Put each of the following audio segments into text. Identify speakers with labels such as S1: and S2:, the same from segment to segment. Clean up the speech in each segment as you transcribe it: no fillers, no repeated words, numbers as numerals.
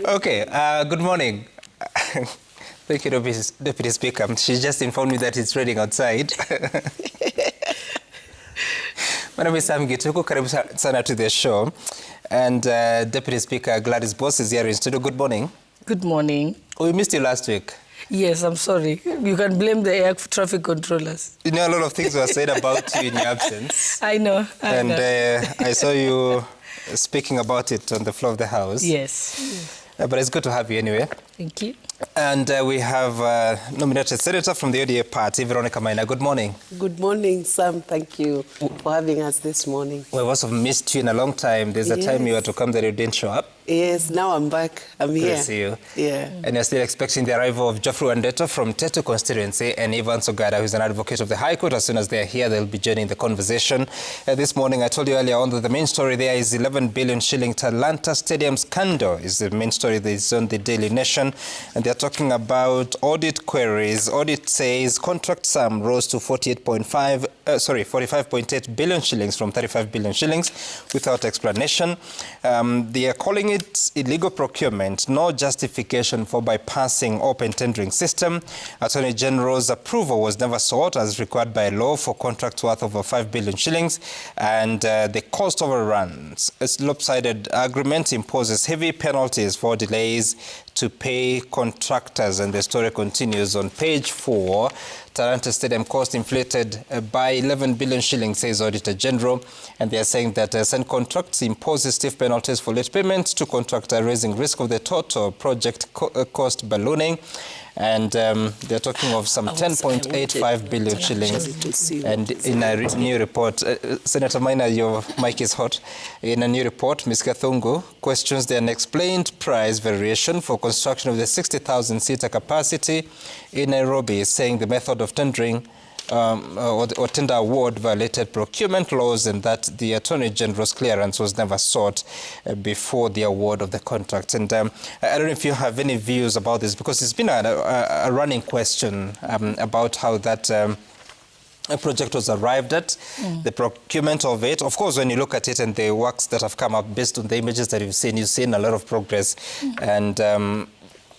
S1: Okay, good morning. Thank you, Deputy Speaker. She just informed me that it's raining outside. My name is Sam Gituku. Karibu sana to the show. And Deputy Speaker Gladys Boss is here in studio. Good morning.
S2: Good morning.
S1: We missed you last week.
S2: Yes, I'm sorry. You can blame the air traffic controllers.
S1: You know, a lot of things were said about you in your absence.
S2: I know.
S1: I saw you speaking about it on the floor of the House.
S2: Yes.
S1: But it's good to have you anyway.
S2: Thank you.
S1: And we have nominated Senator from the ODA party, Veronica Maina. Good morning.
S3: Good morning, Sam. Thank you for having us this morning.
S1: We've also missed you in a long time. There's a time you had to come that you didn't show up.
S3: Yes, now I'm back. I'm here.
S1: Good to see you.
S3: Yeah.
S1: And you're still expecting the arrival of Geoffrey Wandeto from Tetu constituency and Ivan Sogada, who's an advocate of the High Court. As soon as they're here, they'll be joining the conversation. This morning, I told you earlier on that the main story there is 11 billion shilling Talanta Stadium scandal is the main story that is on the Daily Nation. And they're talking about Audit queries. Audit says contract sum rose to 45.8 billion shillings from 35 billion shillings without explanation. They are calling it illegal procurement, no justification for bypassing open tendering system. Attorney General's approval was never sought as required by law for contracts worth over 5 billion shillings. And the cost overruns. A lopsided agreement imposes heavy penalties for delays to pay contractors, and the story continues on page 4. Talanta Stadium cost inflated by 11 billion shillings, says Auditor General, and they are saying that some contracts imposes stiff penalties for late payments to contractor, raising risk of the total project cost ballooning. And they're talking of some 10.85 billion shillings. And in a new report, Senator Maina, your mic is hot. In a new report, Ms. Gathungu questions the unexplained price variation for construction of the 60,000-seater capacity in Nairobi, saying the method of tendering or tender award violated procurement laws and that the Attorney General's clearance was never sought before the award of the contract. And I don't know if you have any views about this, because it's been a running question about how that a project was arrived at, the procurement of it. Of course, when you look at it and the works that have come up based on the images that you've seen a lot of progress. And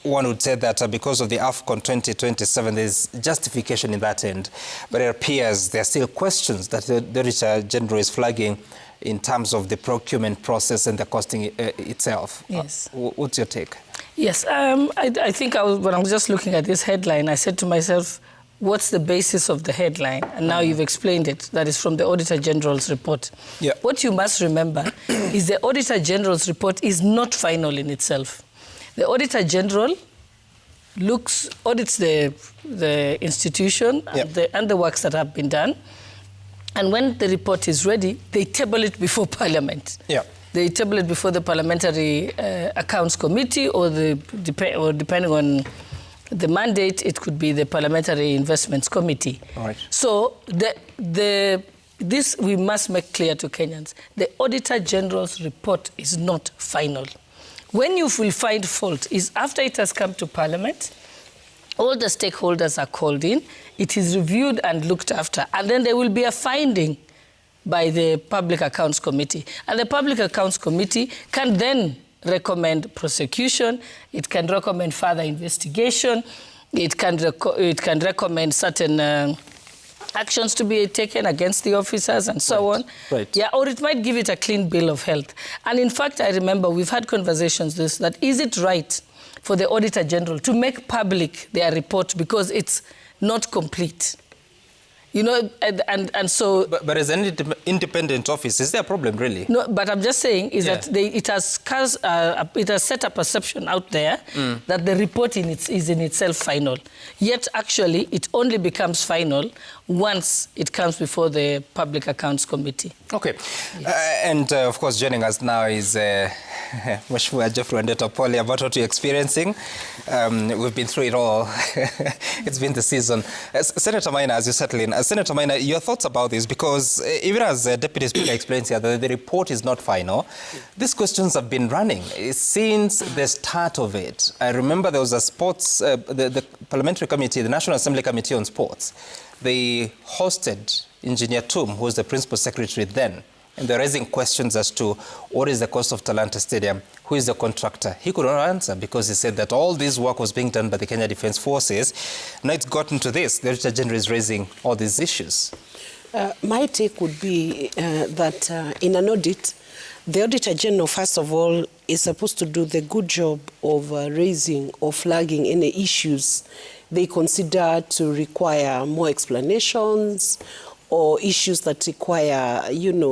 S1: one would say that because of the AFCON 2027, there's justification in that end. But it appears there are still questions that the Auditor General is flagging in terms of the procurement process and the costing itself.
S2: Yes.
S1: What's your take?
S2: Yes, I think when I was just looking at this headline, I said to myself, what's the basis of the headline? And now you've explained it. That is from the Auditor General's report. Yeah. What you must remember is the Auditor General's report is not final in itself. The Auditor General audits the institution and the works that have been done. And when the report is ready, they table it before Parliament. Yeah. They table it before the Parliamentary Accounts Committee, or depending on the mandate, it could be the Parliamentary Investments Committee. All right. So this we must make clear to Kenyans. The Auditor General's report is not final. When you will find fault is after it has come to Parliament, all the stakeholders are called in, it is reviewed and looked after, and then there will be a finding by the Public Accounts Committee. And the Public Accounts Committee can then recommend prosecution, it can recommend further investigation, it can recommend certain actions to be taken against the officers and so on. Right. Yeah, or it might give it a clean bill of health. And in fact, I remember we've had conversations that is it right for the Auditor General to make public their report because it's not complete? You know, and so...
S1: But as an independent office, is there a problem, really?
S2: No, but I'm just saying is that it has set a perception out there that the report is in itself final. Yet, actually, it only becomes final once it comes before the Public Accounts Committee. Okay.
S1: Yes. And, of course, joining us now is Mheshimiwa Geoffrey Wandeto. Pole about what you're experiencing. We've been through it all. It's been the season. Senator Maina, as you settle in, Senator Maina, your thoughts about this, because even as Deputy Speaker explains here, the report is not final. These questions have been running since the start of it. I remember there was a sports, the Parliamentary Committee, the National Assembly Committee on Sports. They hosted Engineer Tum, who was the Principal Secretary then, And they're raising questions as to what is the cost of Talanta Stadium, who is the contractor. He could not answer because he said that all this work was being done by the Kenya Defence Forces. Now it's gotten to this. The Auditor General is raising all these issues.
S3: My take would be that in an audit, the Auditor General, first of all, is supposed to do the good job of raising or flagging any issues they consider to require more explanations or issues that require,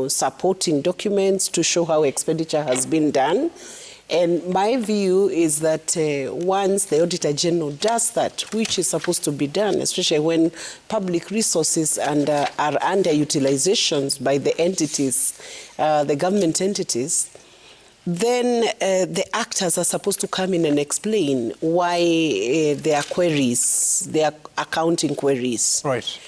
S3: supporting documents to show how expenditure has been done. And my view is that once the Auditor General does that, which is supposed to be done, especially when public resources are underutilizations by the entities, the government entities, then the actors are supposed to come in and explain why there are queries, there are accounting queries.
S1: Right.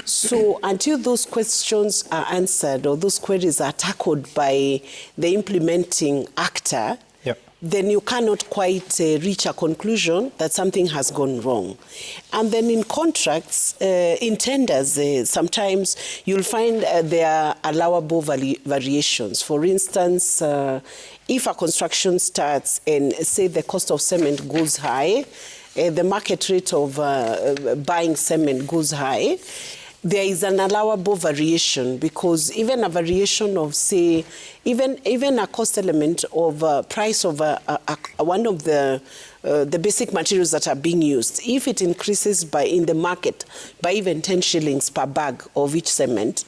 S3: So until those questions are answered or those queries are tackled by the implementing actor, then you cannot quite reach a conclusion that something has gone wrong. And then in contracts, in tenders, sometimes you'll find there are allowable variations. For instance, if a construction starts and say the cost of cement goes high, the market rate of buying cement goes high, there is an allowable variation, because even a variation of, say, even a cost element of price of one of the basic materials that are being used, if it increases in the market by even 10 shillings per bag of each cement,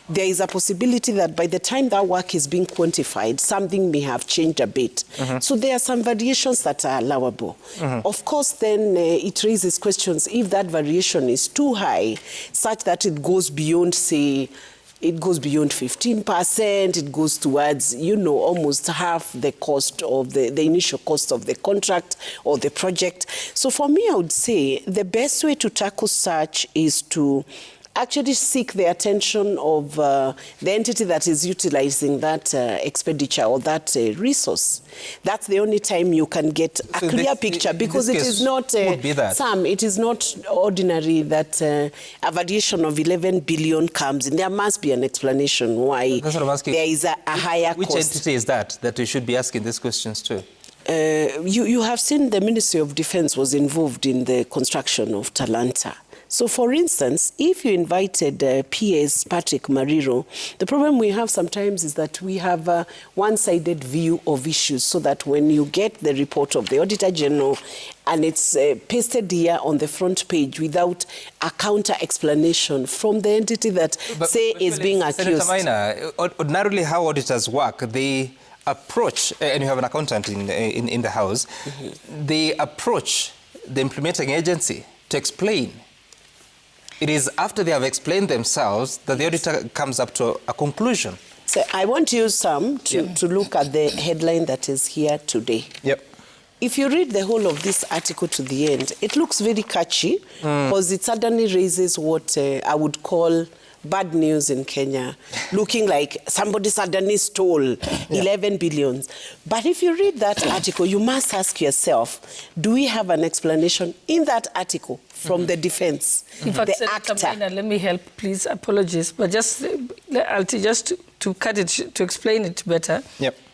S3: there is a possibility that by the time that work is being quantified, something may have changed a bit. So there are some variations that are allowable. Of course, then it raises questions if that variation is too high, such that it goes beyond, say, it goes beyond 15%, it goes towards, almost half the cost of the initial cost of the contract or the project. So for me, I would say the best way to tackle such is to actually seek the attention of the entity that is utilizing that expenditure or that resource. That's the only time you can get a clear picture, because it is not, Sam, it is not ordinary that a variation of 11 billion comes in. There must be an explanation why there is a higher cost.
S1: Which entity is that we should be asking these questions to?
S3: You have seen the Ministry of Defence was involved in the construction of Talanta. So, for instance, if you invited PS Patrick Mariro, the problem we have sometimes is that we have a one-sided view of issues, so that when you get the report of the Auditor General and it's pasted here on the front page without a counter-explanation from the entity that, is being accused.
S1: Senator Maina, ordinarily how auditors work, they approach, and you have an accountant in the House, they approach the implementing agency to explain. It is after they have explained themselves that the auditor comes up to a conclusion.
S3: So I want you, Sam, to look at the headline that is here today. If you read the whole of this article to the end, it looks very catchy, because it suddenly raises what I would call bad news in Kenya, looking like somebody suddenly stole 11 billions. But if you read that article, you must ask yourself, do we have an explanation in that article from the defense, the actor?
S2: Maina, let me help, please. Apologies, but just to cut it, to explain it better,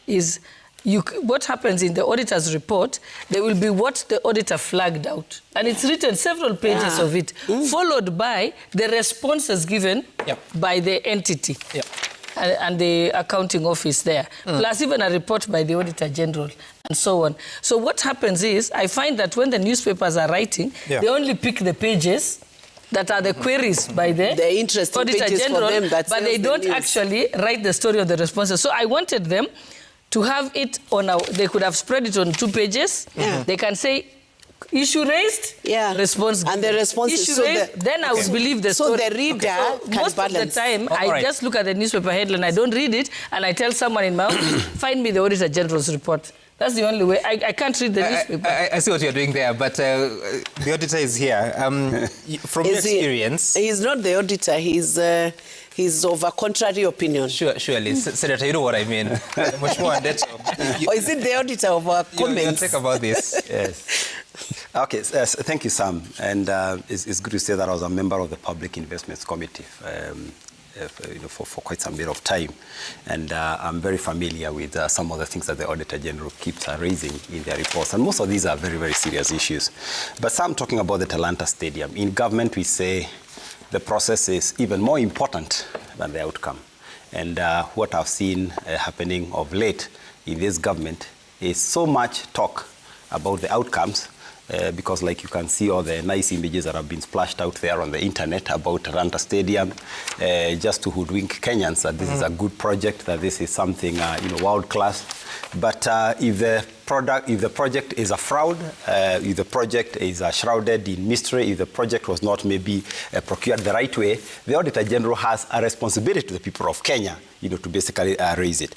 S2: is what happens in the auditor's report, there will be what the auditor flagged out. And it's written several pages of it, followed by the responses given by the entity and the accounting office there, plus even a report by the Auditor General and so on. So what happens is, I find that when the newspapers are writing, they only pick the pages that are the queries by the Auditor General, but they don't actually write the story of the responses. So I wanted them to have it on they could have spread it on 2 pages. They can say, issue raised, response.
S3: And the response is
S2: issue raised, then I would believe the story.
S3: So the reader can
S2: most
S3: balance.
S2: of the time, I just look at the newspaper headline, I don't read it, and I tell someone in my office, find me the Auditor General's report. That's the only way. I can't read the newspaper.
S1: I see what you're doing there, but the auditor is here. From your experience...
S3: He's not the auditor, he's of a contrary opinion.
S1: Surely. Senator, you know what I mean. Much more on that.
S3: Or is it the auditor of our comments?
S1: You'll talk about this.
S4: Yes. Okay, thank you, Sam. And it's good to say that I was a member of the Public Investments Committee for quite some bit of time. And I'm very familiar with some of the things that the Auditor General keeps raising in their reports. And most of these are very, very serious issues. But some talking about the Talanta Stadium. In government, we say the process is even more important than the outcome. And what I've seen happening of late in this government is so much talk about the outcomes, because like you can see all the nice images that have been splashed out there on the internet about Talanta Stadium, just to hoodwink Kenyans that this is a good project, that this is something world class. But if the project is a fraud, if the project is shrouded in mystery, if the project was not maybe procured the right way, the Auditor General has a responsibility to the people of Kenya, to basically raise it.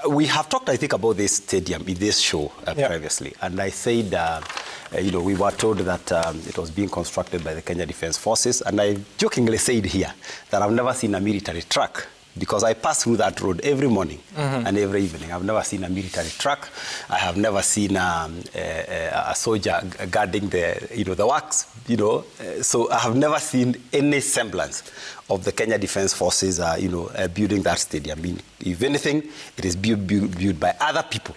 S4: We have talked, I think, about this stadium in this show previously, and I said, we were told that it was being constructed by the Kenya Defence Forces, and I jokingly said here that I've never seen a military truck, because I pass through that road every morning and every evening. I've never seen a military truck. I have never seen a soldier guarding the works, So I have never seen any semblance of the Kenya Defence Forces, building that stadium. If anything, it is built by other people,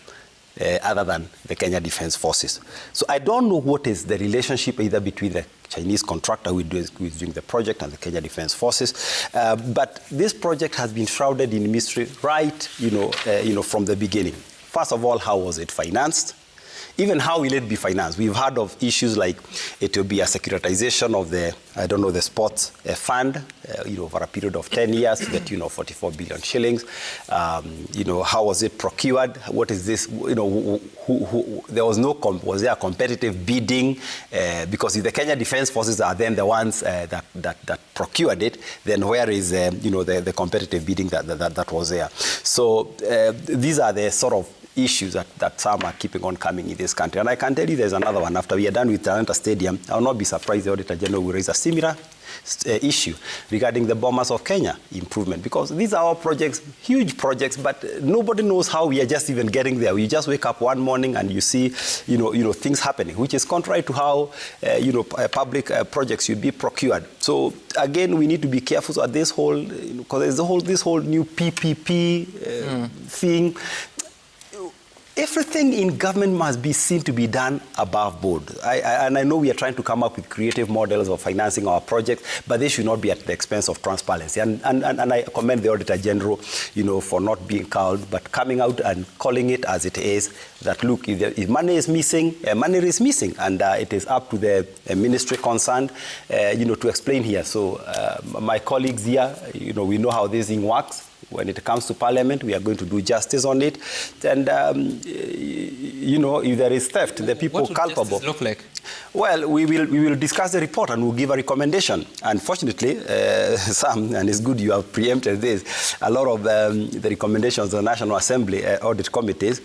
S4: other than the Kenya Defence Forces. So I don't know what is the relationship either between the Chinese contractor who is doing the project and the Kenya Defence Forces. But this project has been shrouded in mystery right, from the beginning. First of all, how was it financed? Even how will it be financed? We've heard of issues like it will be a securitization of the sports fund, over a period of 10 years to the tune of 44 billion shillings. How was it procured? What is this? Was there a competitive bidding? Because if the Kenya Defence Forces are then the ones that procured it, then where is the competitive bidding that was there? So these are the sort of issues that some are keeping on coming in this country. And I can tell you there's another one. After we are done with Talanta Stadium, I will not be surprised the Auditor General will raise a similar issue regarding the Bombers of Kenya improvement, because these are all projects, huge projects, but nobody knows how we are just even getting there. We just wake up one morning and you see, things happening, which is contrary to how, public projects should be procured. So again, we need to be careful at this whole, because there's this whole new PPP thing. Everything in government must be seen to be done above board. And I know we are trying to come up with creative models of financing our projects, but they should not be at the expense of transparency. And I commend the Auditor General, for not being cowed, but coming out and calling it as it is, that look, if money is missing, money is missing. And it is up to the ministry concerned, to explain here. So my colleagues here, we know how this thing works. When it comes to Parliament, we are going to do justice on it. And, if there is theft, the people culpable.
S1: What would justice look like?
S4: Well, we will discuss the report and we'll give a recommendation. Unfortunately, Sam, and it's good you have preempted this, a lot of the recommendations of the National Assembly audit committees,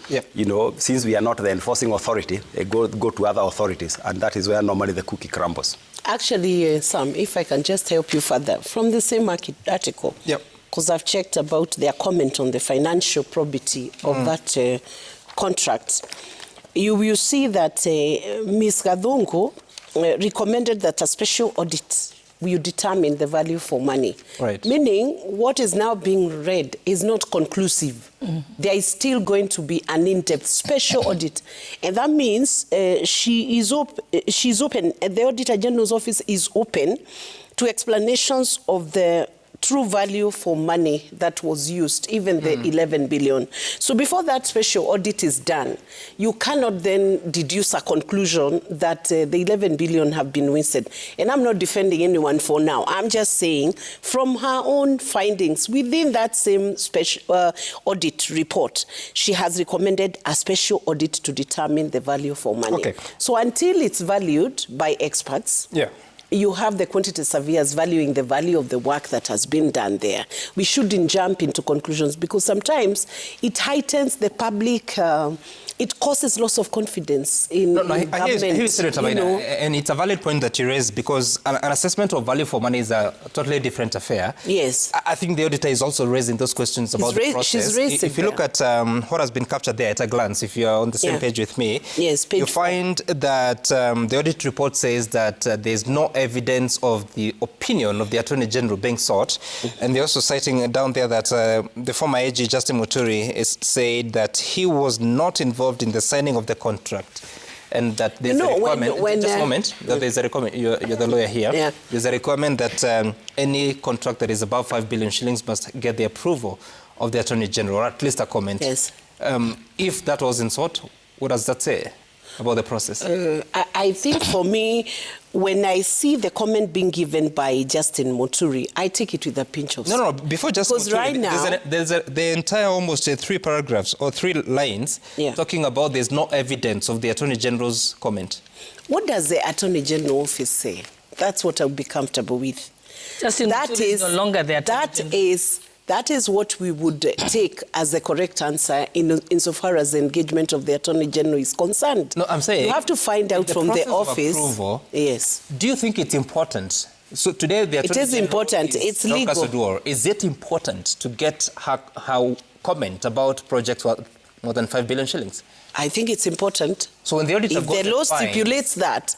S4: since we are not the enforcing authority, go to other authorities. And that is where normally the cookie crumbles.
S3: Actually, Sam, if I can just help you further, from the same article. Because I've checked about their comment on the financial probity of that contract. You will see that Ms. Gadongo recommended that a special audit will determine the value for money.
S1: Right.
S3: Meaning, what is now being read is not conclusive. There is still going to be an in-depth special audit. And that means she's open, the Auditor General's office is open to explanations of the true value for money that was used, even the 11 billion. So before that special audit is done, you cannot then deduce a conclusion that the 11 billion have been wasted. And I'm not defending anyone for now. I'm just saying from her own findings within that same special audit report, she has recommended a special audit to determine the value for money.
S1: Okay.
S3: So until it's valued by experts, you have the quantity surveyors valuing the value of the work that has been done there. We shouldn't jump into conclusions because sometimes it heightens the public, it causes loss of confidence in government.
S1: I hear you, Senator Maina, and it's a valid point that you raised, because an assessment of value for money is a totally different affair.
S3: Yes.
S1: I think the auditor is also raising those questions about the process.
S3: She's raised
S1: if you look at what has been captured there at a glance, if you're on the same page with me,
S3: yes,
S1: you find that the audit report says that there's no evidence of the opinion of the Attorney General being sought. And they're also citing down there that the former AG, Justin Muturi, is said that he was not involved in the signing of the contract. And that there's a requirement, just a moment, that there's a requirement, you're the lawyer here, there's a requirement that any contract that is above 5 billion shillings must get the approval of the Attorney General, or at least a comment.
S3: Yes.
S1: If that wasn't sought, what does that say about the process?
S3: I think for me, when I see the comment being given by Justin Muturi, I take it with a pinch of salt.
S1: No, before Justin Muturi,
S3: right now,
S1: there's the entire almost 3 paragraphs or 3 lines talking about there's no evidence of the Attorney General's comment.
S3: What does the Attorney General office say? That's what I'll be comfortable with.
S2: Justin Muturi is no longer the Attorney General.
S3: That is what we would take as the correct answer insofar as the engagement of the Attorney General is concerned.
S1: No, I'm saying...
S3: You have to find out from the office...
S1: Approval,
S3: yes.
S1: Do you think it's important? So today the Attorney
S3: It is important. It's legal.
S1: Is it important to get her comment about projects worth more than 5 billion shillings?
S3: I think it's important.
S1: So when the auditor
S3: if the law stipulates that,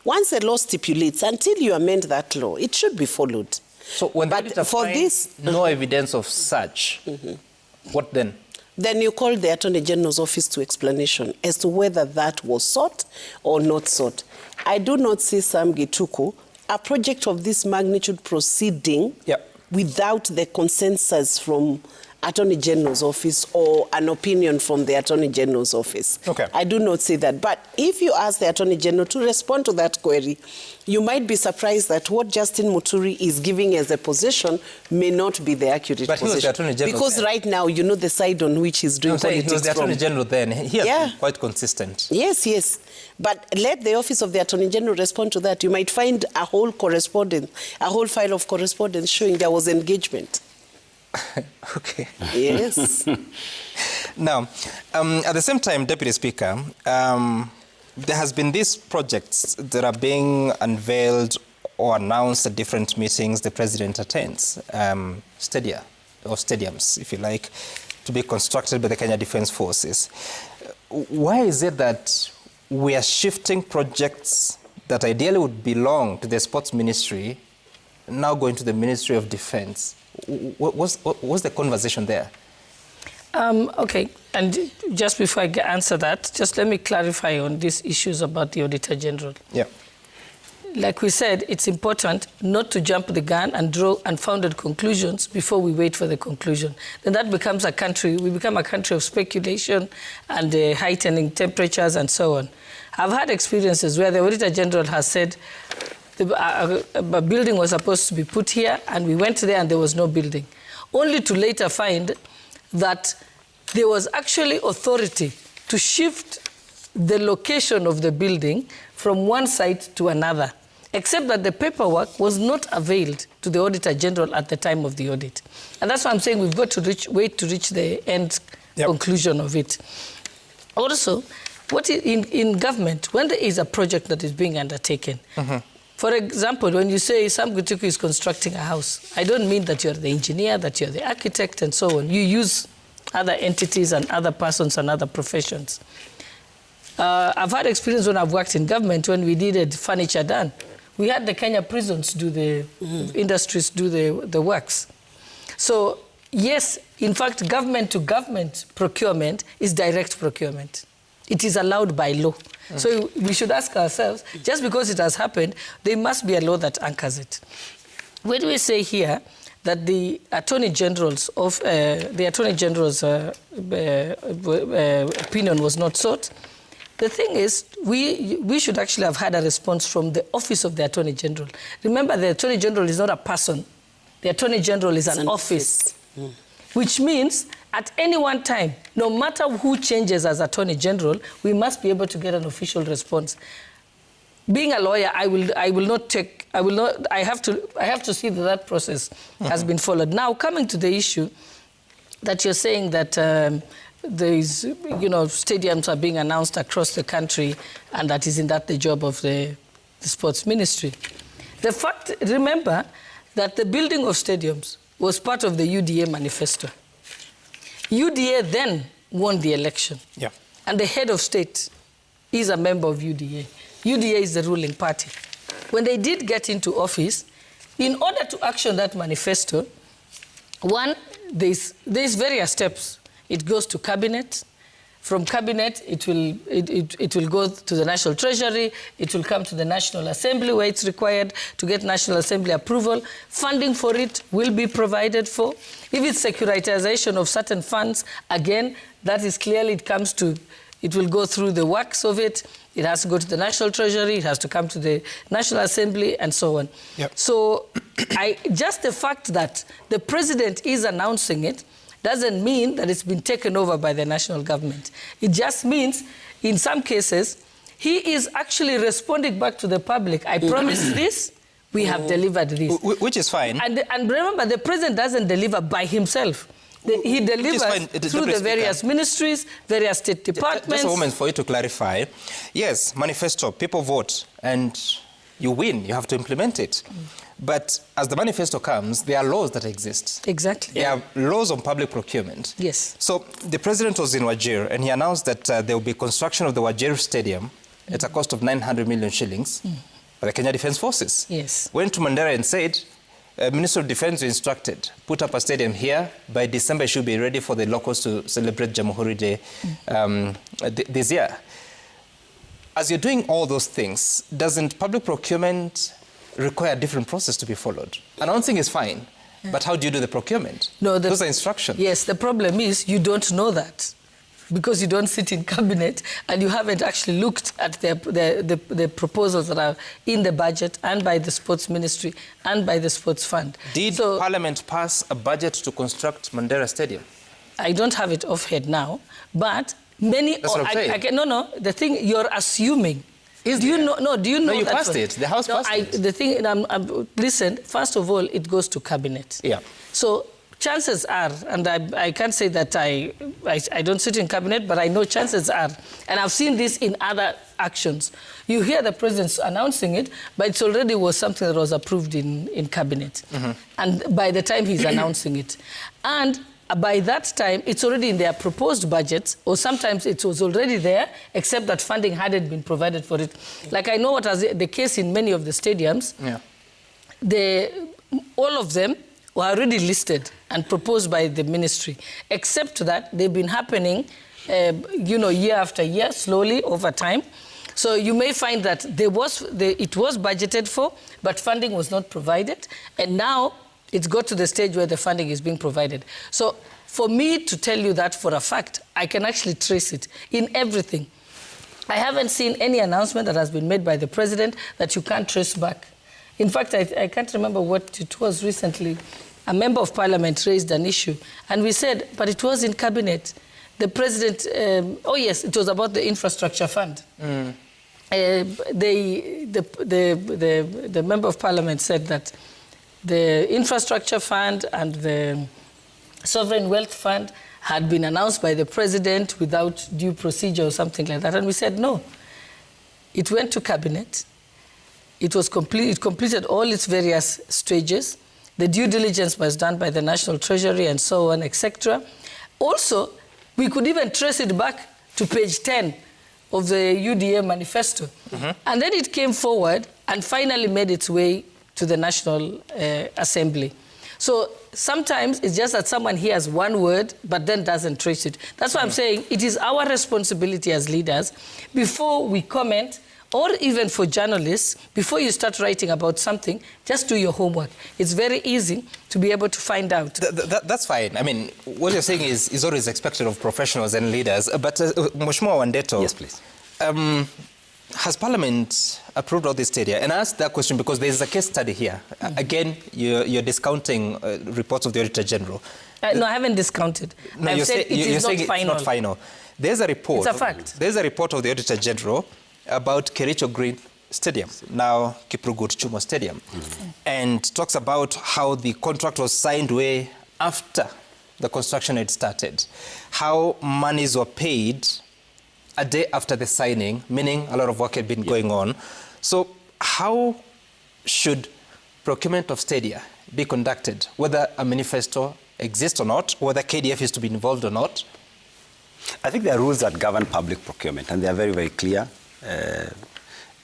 S3: once the law stipulates, until you amend that law, it should be followed.
S1: So when the for this, no evidence of such, what then?
S3: Then you call the Attorney General's office to explanation as to whether that was sought or not sought. I do not see Sam Gituku, a project of this magnitude proceeding without the consensus from Attorney General's office or an opinion from the Attorney General's office.
S1: Okay.
S3: I do not see that. But if you ask the Attorney General to respond to that query, you might be surprised that what Justin Muturi is giving as a position may not be the accurate position.
S1: But he was the Attorney General
S3: because
S1: then.
S3: Right now, you know the side on which he's doing politics
S1: he was the Attorney General then. He has been quite consistent.
S3: Yes. But let the Office of the Attorney General respond to that. You might find a whole correspondence, a whole file of correspondence showing there was engagement.
S1: Okay.
S3: Yes.
S1: Now, at the same time, Deputy Speaker, there has been these projects that are being unveiled or announced at different meetings the President attends, stadia, or stadiums, if you like, to be constructed by the Kenya Defence Forces. Why is it that we are shifting projects that ideally would belong to the Sports Ministry, now going to the Ministry of Defence? What's the conversation there?
S2: Okay, and just before I answer that, just let me clarify on these issues about the Auditor General.
S1: Yeah.
S2: Like we said, it's important not to jump the gun and draw unfounded conclusions before we wait for the conclusion. Then that becomes a country, we become a country of speculation and heightening temperatures and so on. I've had experiences where the Auditor General has said, a building was supposed to be put here, and we went there and there was no building, only to later find that there was actually authority to shift the location of the building from one site to another, except that the paperwork was not availed to the Auditor General at the time of the audit. And that's why I'm saying we've got to wait to reach the end conclusion of it. Also, in government, when there is a project that is being undertaken, for example, when you say Sam Gituku is constructing a house, I don't mean that you're the engineer, that you're the architect, and so on. You use other entities and other persons and other professions. I've had experience when I've worked in government when we needed furniture done. We had the Kenya prisons do the industries do the works. So yes, in fact, government to government procurement is direct procurement. It is allowed by law. So we should ask ourselves, just because it has happened, there must be a law that anchors it. When we say here that the Attorney General's opinion was not sought, the thing is, we should actually have had a response from the Office of the Attorney General. Remember, the Attorney General is not a person. The Attorney General is an office. Which means at any one time, no matter who changes as Attorney General, we must be able to get an official response. Being a lawyer, I have to see that process has been followed. Now, coming to the issue that you're saying that stadiums are being announced across the country, and that isn't that the job of the Sports Ministry. Remember that the building of stadiums was part of the UDA Manifesto. UDA then won the election. Yeah. And the head of state is a member of UDA. UDA is the ruling party. when they did get into office, in order to action that manifesto, one, there's various steps. It goes to cabinet. From cabinet, it will go to the National Treasury. It will come to the National Assembly, where it's required to get National Assembly approval. Funding for it will be provided for. If it's securitization of certain funds, again, that is clearly, it will go through the works of it. It has to go to the National Treasury. It has to come to the National Assembly, and so on. Yep. So just the fact that the president is announcing it doesn't mean that it's been taken over by the national government. It just means, in some cases, he is actually responding back to the public. I promised this, we have delivered this.
S1: Which is fine.
S2: And remember, the president doesn't deliver by himself. He delivers through the various ministries, various state departments.
S1: Just a moment for you to clarify. Yes, manifesto, people vote, and you win. You have to implement it. But as the manifesto comes, there are laws that exist.
S2: Exactly.
S1: There are laws on public procurement.
S2: Yes.
S1: So the president was in Wajir, and he announced that there will be construction of the Wajir Stadium at a cost of 900 million shillings by the Kenya Defence Forces.
S2: Yes.
S1: Went to Mandera and said, Minister of Defence instructed, put up a stadium here. By December, it should be ready for the locals to celebrate Jamhuri Day this year. As you're doing all those things, doesn't public procurement require a different process to be followed? Announcing is fine, but how do you do the procurement?
S2: No,
S1: those are instructions.
S2: Yes, the problem is you don't know that because you don't sit in cabinet and you haven't actually looked at the proposals that are in the budget and by the sports ministry and by the sports fund.
S1: Did Parliament pass a budget to construct Mandera Stadium?
S2: I don't have it offhand now, but many...
S1: That's what I'm saying.
S2: No, the thing you're assuming... Do you know
S1: No, you
S2: that
S1: passed it. The House passed it.
S2: The thing, listen, first of all, it goes to cabinet.
S1: Yeah.
S2: So chances are, and I can't say that I don't sit in cabinet, but I know chances are, and I've seen this in other actions. You hear the president announcing it, but it already was something that was approved in cabinet. And by the time he's announcing it. And by that time, it's already in their proposed budgets, or sometimes it was already there, except that funding hadn't been provided for it. Like I know what was the case in many of the stadiums. Yeah. All of them were already listed and proposed by the ministry, except that they've been happening, year after year, slowly over time. So you may find that it was budgeted for, but funding was not provided, and now it's got to the stage where the funding is being provided. So for me to tell you that for a fact, I can actually trace it in everything. I haven't seen any announcement that has been made by the president that you can't trace back. In fact, I can't remember what it was recently. A member of parliament raised an issue, and we said, but it was in cabinet. The president, oh yes, it was about the infrastructure fund. The member of parliament said that the infrastructure fund and the sovereign wealth fund had been announced by the president without due procedure or something like that. And we said, no. It went to cabinet. It was it completed all its various stages. The due diligence was done by the National Treasury and so on, etc. Also, we could even trace it back to page 10 of the UDA manifesto. And then it came forward and finally made its way to the National Assembly. So sometimes it's just that someone hears one word but then doesn't trace it. That's why I'm saying it is our responsibility as leaders, before we comment, or even for journalists, before you start writing about something, just do your homework. It's very easy to be able to find out.
S1: That's fine. I mean, what you're saying is always expected of professionals and leaders. But Mheshimiwa Wandeto.
S4: Yes, please.
S1: Has Parliament approved all this stadia? And I ask that question because there is a case study here. Again, you're discounting reports of the Auditor General.
S2: No, I haven't discounted.
S1: No,
S2: I've said it is not final.
S1: It's not final. There's a report.
S2: It's a fact.
S1: There's a report of the Auditor General about Kericho Green Stadium, now Kiprugut Chumo Stadium, and talks about how the contract was signed way after the construction had started, how monies were paid a day after the signing, meaning a lot of work had been going on. So how should procurement of stadia be conducted, whether a manifesto exists or not, whether KDF is to be involved or not?
S4: I think there are rules that govern public procurement, and they are very, very clear.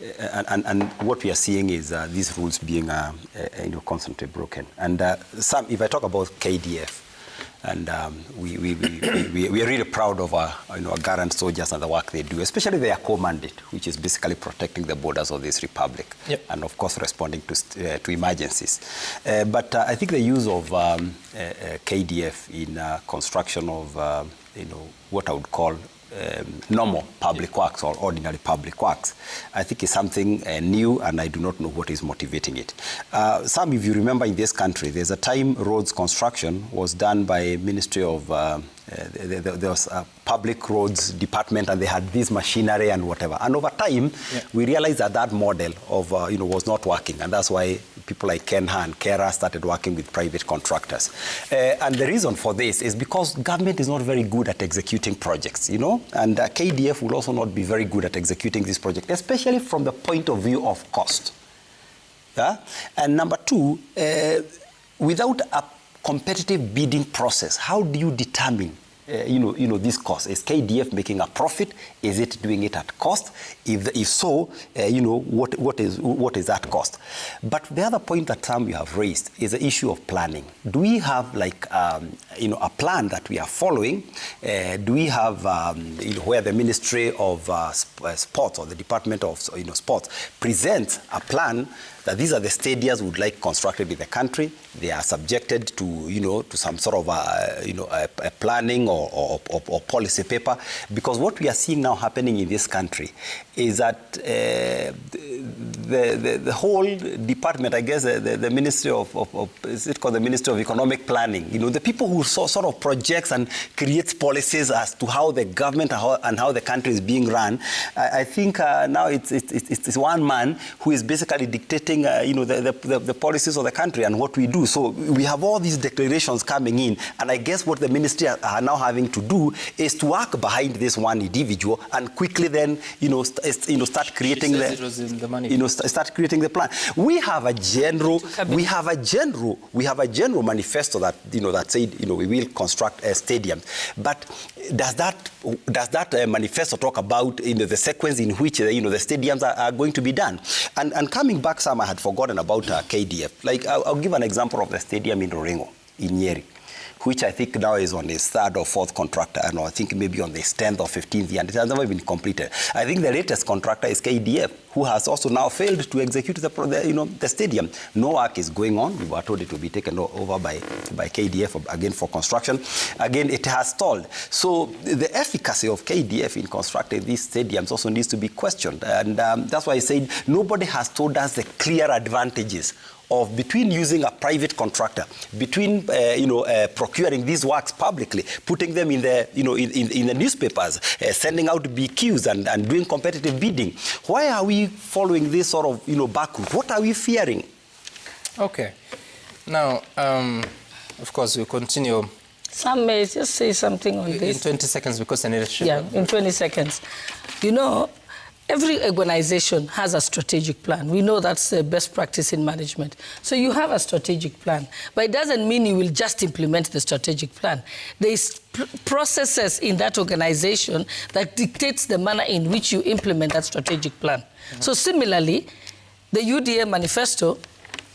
S4: and what we are seeing is these rules being constantly broken. And if I talk about KDF, and we are really proud of our Garant soldiers and the work they do, especially their core mandate, which is basically protecting the borders of this republic, and of course responding to emergencies. But I think the use of KDF in construction of what I would call normal public works or ordinary public works, I think is something new, and I do not know what is motivating it. Some, if you remember, in this country, there's a time roads construction was done by Ministry of there was a public roads department, and they had this machinery and whatever. And over time, we realized that model of was not working, and that's why people like Kenha and Kera started working with private contractors. And the reason for this is because government is not very good at executing projects, and KDF will also not be very good at executing this project, especially from the point of view of cost. And number two, without a competitive bidding process, how do you determine this cost? Is KDF making a profit? Is it doing it at cost? If so, what is that cost? But the other point that some you have raised is the issue of planning. Do we have a plan that we are following? Do we have where the Ministry of Sports or the Department of Sports presents a plan that these are the stadiums we would like constructed in the country? They are subjected to to some sort of a planning or policy paper, because what we are seeing now happening in this country is that the whole department, I guess the Ministry of is it called the Ministry of Economic Planning, the people who sort of projects and creates policies as to how the government and how the country is being run, I think now it's one man who is basically dictating the policies of the country and what we do. So we have all these declarations coming in, and I guess what the ministry are now having to do is to work behind this one individual and quickly then start creating start creating the plan. We have a general manifesto that that said we will construct a stadium, but does that manifesto talk about the sequence in which the stadiums are going to be done? And coming back, Sam, I had forgotten about KDF. Like I'll give an example of the stadium in Roringo, in Nyeri, which I think now is on its third or fourth contractor, and I think maybe on its 10th or 15th year, and it has never been completed. I think the latest contractor is KDF, who has also now failed to execute the stadium. No work is going on. We were told it will be taken over by KDF again for construction. Again, it has stalled. So the efficacy of KDF in constructing these stadiums also needs to be questioned, and that's why I said nobody has told us the clear advantages of between using a private contractor, between procuring these works publicly, putting them in the in the newspapers, sending out BQs and doing competitive bidding. Why are we following this sort of backward? What are we fearing?
S1: Okay, now of course we'll continue.
S2: Sam, may I just say something on this?
S1: In 20 seconds, because I need a shift.
S2: Yeah, in 20 seconds. Every organization has a strategic plan. We know that's the best practice in management. So you have a strategic plan, but it doesn't mean you will just implement the strategic plan. There's processes in that organization that dictates the manner in which you implement that strategic plan. So similarly, the UDA manifesto,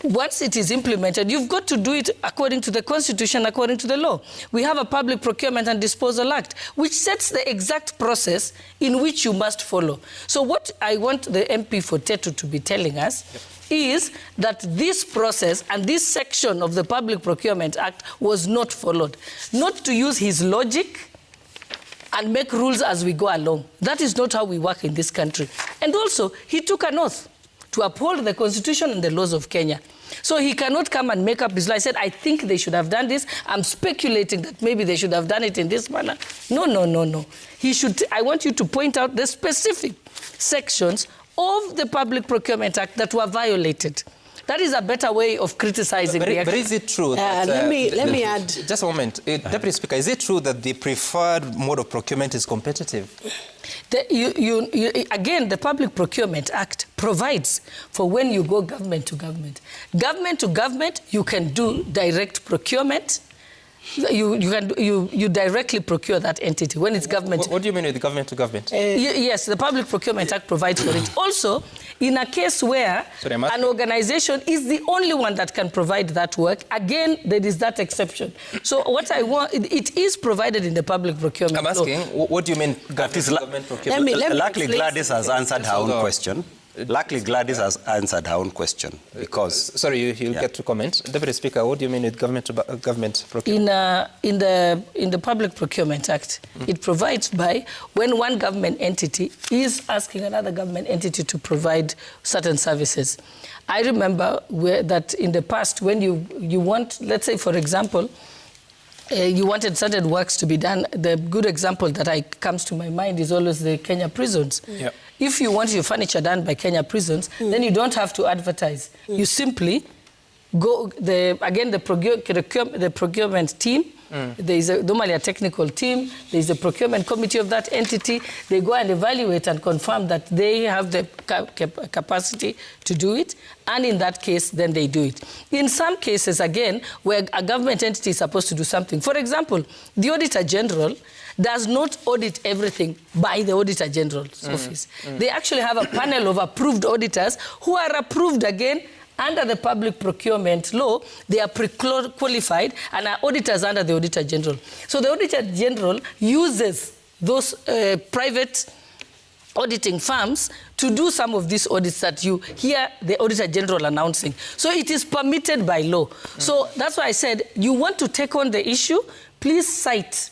S2: once it is implemented, you've got to do it according to the Constitution, according to the law. We have a Public Procurement and Disposal Act, which sets the exact process in which you must follow. So what I want the MP for Tetu to be telling us is that this process and this section of the Public Procurement Act was not followed. Not to use his logic and make rules as we go along. That is not how we work in this country. And also, he took an oath to uphold the Constitution and the laws of Kenya. So he cannot come and make up his life. I said, I think they should have done this. I'm speculating that maybe they should have done it in this manner. No. He should. I want you to point out the specific sections of the Public Procurement Act that were violated. That is a better way of criticizing the act.
S1: But is it true that...
S3: let me add...
S1: Just a moment. Deputy Speaker, is it true that the preferred mode of procurement is competitive?
S2: Again, the Public Procurement Act provides for when you go government to government. Government to government, you can do direct procurement. You directly procure that entity when it's government.
S1: What do you mean with government to government?
S2: Yes, the Public Procurement Act provides for it. Also, in a case where an organization is the only one that can provide that work, again, there is that exception. So what I want, it is provided in the Public Procurement
S1: I'm asking, what do you mean government procurement?
S4: Luckily, Gladys has answered her own question. Luckily, Gladys has answered her own question because...
S1: Sorry, you'll get to comment. Deputy Speaker, what do you mean with government procurement?
S2: In the Public Procurement Act, it provides by when one government entity is asking another government entity to provide certain services. I remember that in the past, when you want, let's say, for example, you wanted certain works to be done. The good example that comes to my mind is always the Kenya prisons. Yep. If you want your furniture done by Kenya prisons, then you don't have to advertise. You simply go, the procurement team, there is normally a technical team, there is a procurement committee of that entity. They go and evaluate and confirm that they have the capacity to do it, and in that case, then they do it. In some cases, again, where a government entity is supposed to do something, for example, the Auditor General does not audit everything by the Auditor General's office. They actually have a panel of approved auditors who are approved again under the Public Procurement Law. They are pre-qualified and are auditors under the Auditor General. So the Auditor General uses those private auditing firms to do some of these audits that you hear the Auditor General announcing. So it is permitted by law. So that's why I said, you want to take on the issue, please cite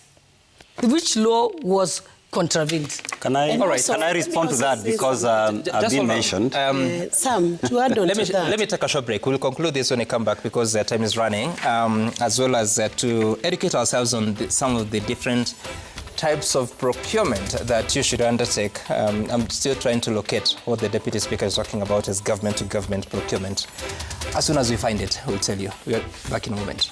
S2: which law was contravened.
S4: Can I respond to that because I've been mentioned?
S3: Sam, to add on to that.
S1: Let me take a short break. We'll conclude this when we come back because time is running, as well as to educate ourselves on some of the different types of procurement that you should undertake. I'm still trying to locate what the Deputy Speaker is talking about as government-to-government procurement. As soon as we find it, we'll tell you. We're back in a moment.